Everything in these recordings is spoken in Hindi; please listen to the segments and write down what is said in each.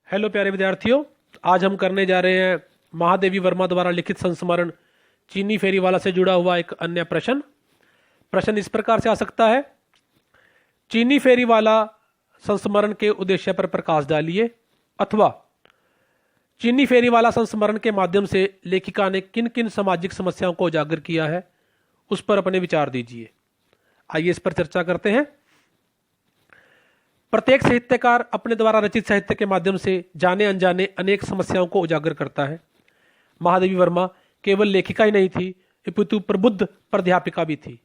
हेलो प्यारे विद्यार्थियों, आज हम करने जा रहे हैं महादेवी वर्मा द्वारा लिखित संस्मरण चीनी फेरीवाला से जुड़ा हुआ एक अन्य प्रश्न इस प्रकार से आ सकता है। चीनी फेरीवाला संस्मरण के उद्देश्य पर प्रकाश डालिए, अथवा चीनी फेरीवाला संस्मरण के माध्यम से लेखिका ने किन किन सामाजिक समस्याओं को उजागर किया है, उस पर अपने विचार दीजिए। आइए इस पर चर्चा करते हैं। प्रत्येक साहित्यकार अपने द्वारा रचित साहित्य के माध्यम से जाने अनजाने अनेक समस्याओं को उजागर करता है। महादेवी वर्मा केवल लेखिका ही नहीं थी, अपितु प्रबुद्ध प्राध्यापिका भी थी।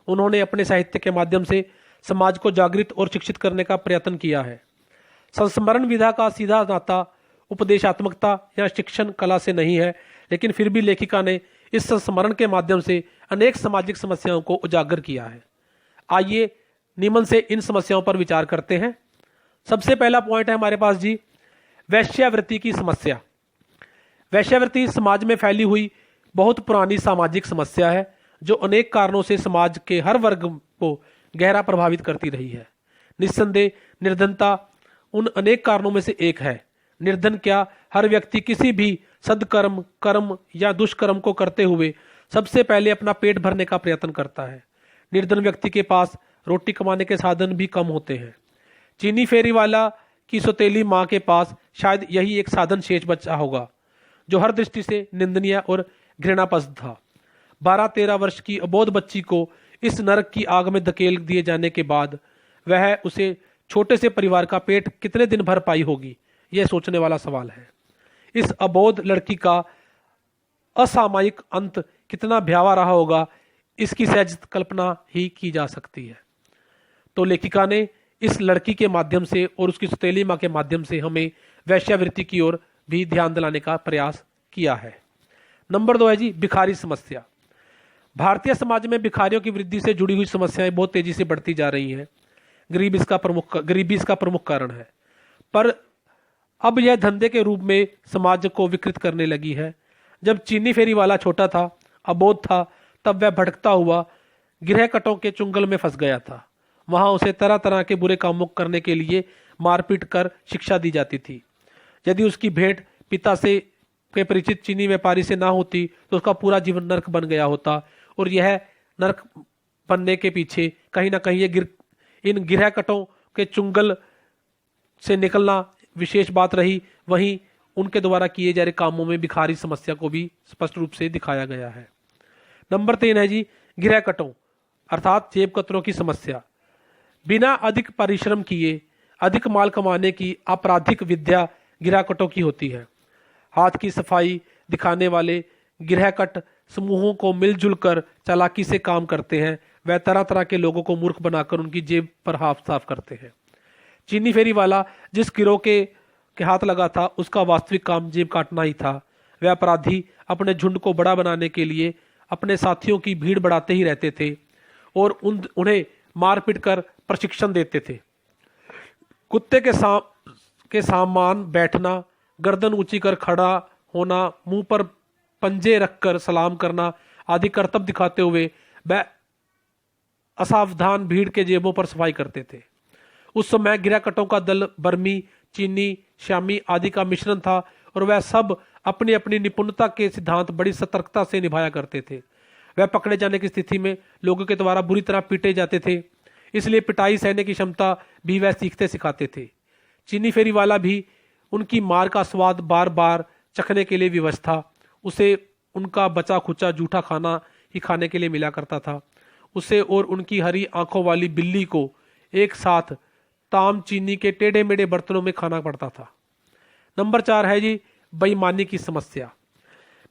उन्होंने अपने साहित्य के माध्यम से समाज को जागृत और शिक्षित करने का प्रयत्न किया है। संस्मरण विधा का सीधा नाता उपदेशात्मकता या शिक्षण कला से नहीं है, लेकिन फिर भी लेखिका ने इस संस्मरण के माध्यम से अनेक सामाजिक समस्याओं को उजागर किया है। आइए निम्न से इन समस्याओं पर विचार करते हैं। सबसे पहला पॉइंट है हमारे पास जी, वैश्यावृत्ति की समस्या। वैश्यावृत्ति समाज में फैली हुई बहुत पुरानी सामाजिक समस्या है, जो अनेक कारणों से समाज के हर वर्ग को गहरा प्रभावित करती रही है। निस्संदेह निर्धनता उन अनेक कारणों में से एक है। निर्धन क्या, हर व्यक्ति किसी भी सदकर्म, कर्म या दुष्कर्म को करते हुए सबसे पहले अपना पेट भरने का प्रयत्न करता है। निर्धन व्यक्ति के पास रोटी कमाने के साधन भी कम होते हैं। चीनी फेरीवाला की सौतेली मां के पास शायद यही एक साधन शेष बचा होगा, जो हर दृष्टि से निंदनीय और घृणास्पद था। 12-13 वर्ष की अबोध बच्ची को इस नरक की आग में धकेल दिए जाने के बाद वह उसे छोटे से परिवार का पेट कितने दिन भर पाई होगी, यह सोचने वाला सवाल है। इस अबोध लड़की का असामयिक अंत कितना भयावह रहा होगा, इसकी सहज कल्पना ही की जा सकती है। तो लेखिका ने इस लड़की के माध्यम से और उसकी सौतेली मां के माध्यम से हमें वैश्यावृत्ति की ओर भी ध्यान दिलाने का प्रयास किया है। नंबर 2 है जी, भिखारी समस्या। भारतीय समाज में भिखारियों की वृद्धि से जुड़ी हुई समस्याएं बहुत तेजी से बढ़ती जा रही हैं। गरीबी इसका प्रमुख कारण है, पर अब यह धंधे के रूप में समाज को विकृत करने लगी है। जब चीनी फेरीवाला छोटा था, अबोध था, तब वह भटकता हुआ गिरहकटों के चुंगल में फंस गया था। वहां उसे तरह तरह के बुरे कामों करने के लिए मारपीट कर शिक्षा दी जाती थी। यदि उसकी भेंट पिता से के परिचित चीनी व्यापारी से ना होती तो उसका पूरा जीवन नरक बन गया होता, और यह नरक बनने के पीछे कहीं ना कहीं इन गिरहकटों के चुंगल से निकलना विशेष बात रही। वहीं उनके द्वारा किए जा रहे कामों में भिखारी समस्या को भी स्पष्ट रूप से दिखाया गया है। नंबर 3 है जी, गिरहकटों अर्थात जेब कतरों की समस्या। बिना अधिक परिश्रम किए अधिक माल कमाने की आपराधिक विद्या गिरहकटों की होती है। हाथ की सफाई दिखाने वाले गिरहकट समूहों को मिलजुल कर चालाकी से काम करते हैं। वह तरह तरह के लोगों को मूर्ख बनाकर उनकी जेब पर हाथ साफ करते हैं। चीनी फेरीवाला जिस गिरोह के हाथ लगा था, उसका वास्तविक काम जेब काटना ही था। वह अपराधी अपने झुंड को बड़ा बनाने के लिए अपने साथियों की भीड़ बढ़ाते ही रहते थे और उन्हें मारपीट कर प्रशिक्षण देते थे। कुत्ते के सामान बैठना, गर्दन ऊंची कर खड़ा होना, मुंह पर पंजे रखकर सलाम करना आदि करतब दिखाते हुए वह असावधान भीड़ के जेबों पर सफाई करते थे। उस समय गिरहकटों का दल बर्मी, चीनी, श्यामी आदि का मिश्रण था, और वह सब अपनी अपनी निपुणता के सिद्धांत बड़ी सतर्कता से निभाया करते थे। वह पकड़े जाने की स्थिति में लोगों के द्वारा बुरी तरह पीटे जाते थे, इसलिए पिटाई सहने की क्षमता भी वह सीखते सिखाते थे। चीनी फेरीवाला भी उनकी मार का स्वाद बार बार चखने के लिए विवश था। उसे उनका बचा खुचा जूठा खाना ही खाने के लिए मिला करता था। उसे और उनकी हरी आंखों वाली बिल्ली को एक साथ ताम चीनी के टेढ़े मेढ़े बर्तनों में खाना पड़ता था। नंबर 4 है जी, बेईमानी की समस्या।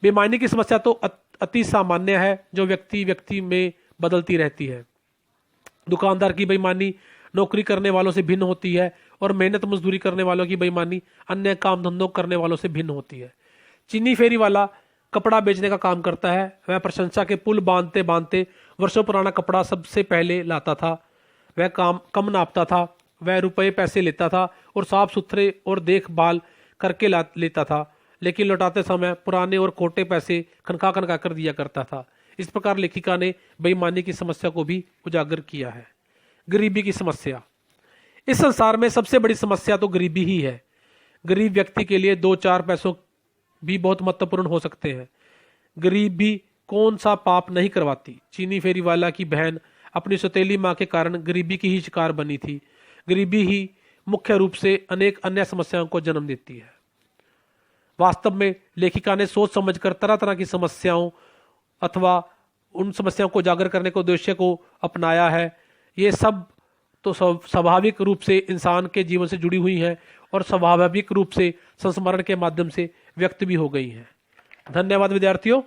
बेईमानी की समस्या तो अति सामान्य है, जो व्यक्ति में बदलती रहती है। दुकानदार की बेईमानी नौकरी करने वालों से भिन्न होती है, और मेहनत मजदूरी करने वालों की बेईमानी अन्य काम धंधों करने वालों से भिन्न होती है। चीनी फेरीवाला कपड़ा बेचने का काम करता है। वह प्रशंसा के पुल बांधते बांधते वर्षों पुराना कपड़ा सबसे पहले लाता था। वह काम कम नापता था, वह रुपए पैसे लेता था और साफ सुथरे और देखभाल करके लेता था, लेकिन लौटाते समय पुराने और खोटे पैसे खनका कर दिया करता था। इस प्रकार लेखिका ने बेईमानी की समस्या को भी उजागर किया है। गरीबी की समस्या। इस संसार में सबसे बड़ी समस्या तो गरीबी ही है। गरीब व्यक्ति के लिए 2-4 पैसों भी बहुत महत्वपूर्ण हो सकते हैं। गरीबी कौन सा पाप नहीं करवाती। चीनी फेरी वाला की बहन अपनी सौतेली मां के कारण गरीबी की ही शिकार बनी थी। गरीबी ही मुख्य रूप से अनेक अन्य समस्याओं को जन्म देती है। वास्तव में लेखिका ने सोच समझकर तरह तरह की समस्याओं अथवा उन समस्याओं को उजागर करने के उद्देश्य को अपनाया है। ये सब तो स्वाभाविक रूप से इंसान के जीवन से जुड़ी हुई हैं और स्वाभाविक रूप से संस्मरण के माध्यम से व्यक्त भी हो गई हैं। धन्यवाद विद्यार्थियों।